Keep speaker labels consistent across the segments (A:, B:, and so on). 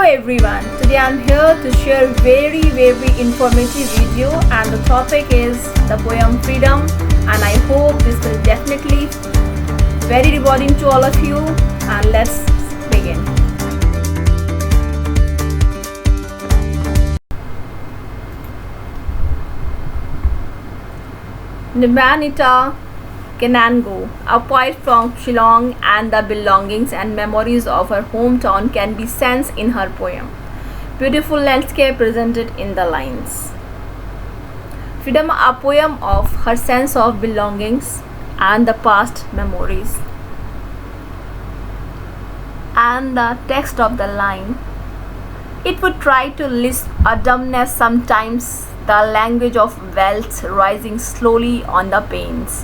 A: everyone, today I'm here to share very informative video and the topic is the poem Freedom, and I hope this will definitely very rewarding to all of you, and let's begin. Nimanita Kenango, a poet from Shillong, and the belongings and memories of her hometown can be sensed in her poem. Beautiful landscape presented in the lines. Freedom, a poem of her sense of belongings and the past memories. And the text of the line. It would try to lisp a dumbness sometimes, the language of wealth rising slowly on the panes.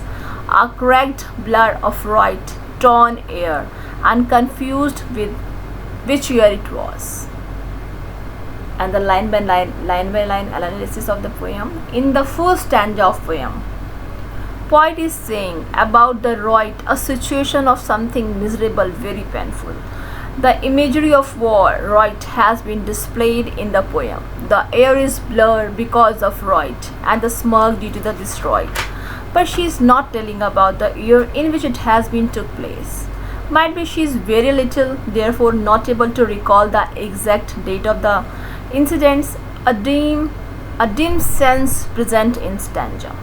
A: A cracked blur of right, torn air, and confused with which year it was. And the line by line analysis of the poem. In the first stanza of poem, poet is saying about the right, a situation of something miserable, very painful. The imagery of war, right, has been displayed in the poem. The air is blurred because of right, and the smoke due to the destroyed. But she is not telling about the year in which it has been took place. Might be she is very little, therefore not able to recall the exact date of the incidents, a dim sense present in stanza.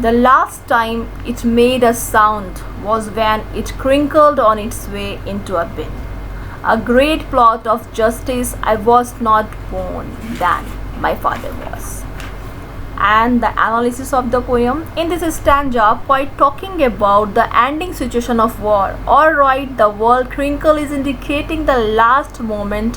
A: The last time it made a sound was when it crinkled on its way into a bin. A great plot of justice. I was not born then, my father was. And the analysis of the poem. In this stanza, poet talking about the ending situation of war. Alright, the word crinkle is indicating the last moment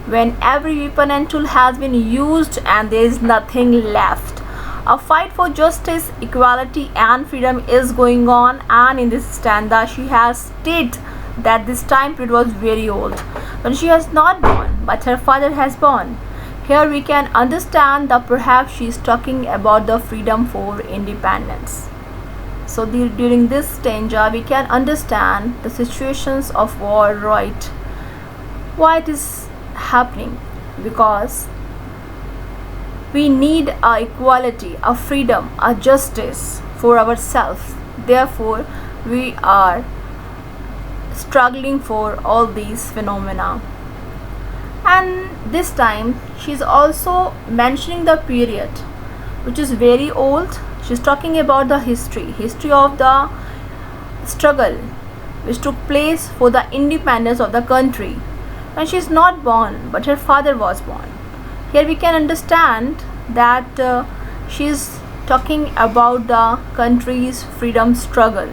A: when every weapon and tool has been used and there is nothing left. A fight for justice, equality and freedom is going on, and in this stanza she has stated that this time period was very old, when she has not born but her father has born. Here we can understand that perhaps she is talking about the freedom for independence. So during this stanza we can understand the situations of war, right? Why it is happening? Because we need a equality, a freedom, a justice for ourselves. Therefore, we are struggling for all these phenomena. And this time she is also mentioning the period which is very old. She's talking about the history of the struggle which took place for the independence of the country when she is not born but her father was born. Here we can understand that she is talking about the country's freedom struggle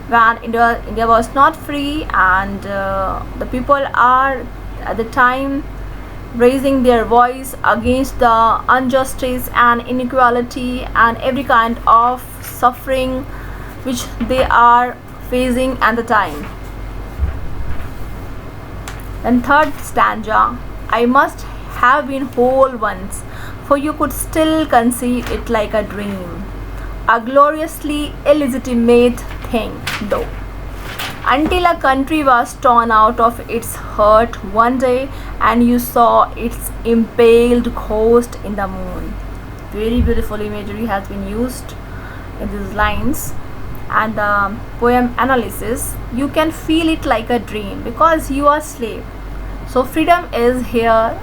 A: when India was not free, and the people are at the time raising their voice against the injustice and inequality and every kind of suffering which they are facing at the time. And third stanza, I must have been whole once, for you could still conceive it like a dream, a gloriously illegitimate thing though, until a country was torn out of its hurt one day and you saw its impaled ghost in the moon. Very beautiful imagery has been used in these lines. And the poem analysis, you can feel it like a dream because you are slave. So freedom is here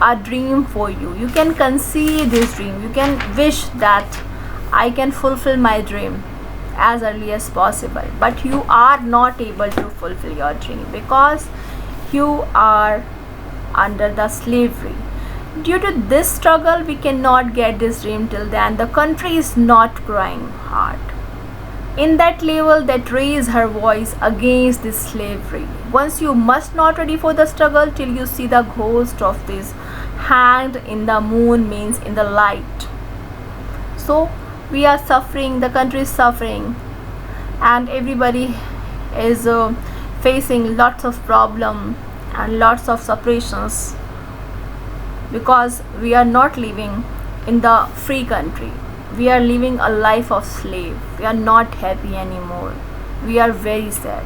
A: a dream for you. You can conceive this dream. You can wish that I can fulfill my dream as early as possible, but you are not able to fulfill your dream because you are under the slavery. Due to this struggle we cannot get this dream till then. The country is not crying hard in that level that raise her voice against this slavery. Once you must not ready for the struggle till you see the ghost of this hanged in the moon, means in the light. So we are suffering, the country is suffering, and everybody is facing lots of problem and lots of separations because we are not living in the free country. We are living a life of slave. We are not happy anymore. We are very sad.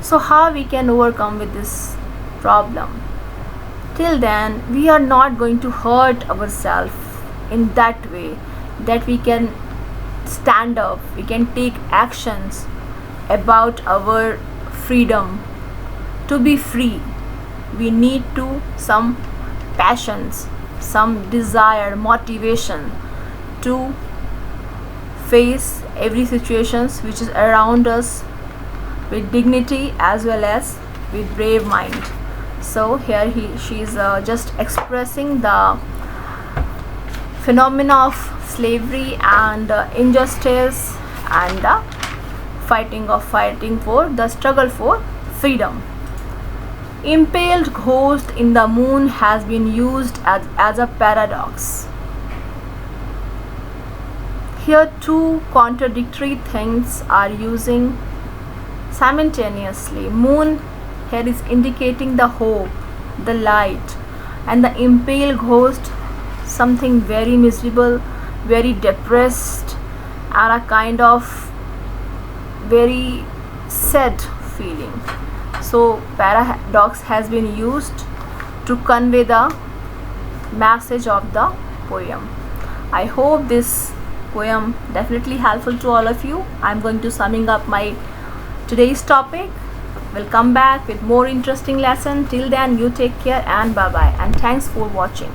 A: So how we can overcome with this problem? Till then, we are not going to hurt ourselves in that way, that we can stand up, we can take actions about our freedom. To be free, we need to some passions, some desire, motivation to face every situations which is around us with dignity as well as with brave mind. So here she is just expressing the phenomena of slavery and injustice and the fighting for the struggle for freedom. Impaled ghost in the moon has been used as a paradox. Here two contradictory things are using simultaneously. Moon here is indicating the hope, the light, and the impaled ghost something very miserable, very depressed, and a kind of very sad feeling. So paradox has been used to convey the message of the poem. I hope this poem definitely helpful to all of you. I'm going to summing up my today's topic. We'll come back with more interesting lesson. Till then, you take care and bye bye, and thanks for watching.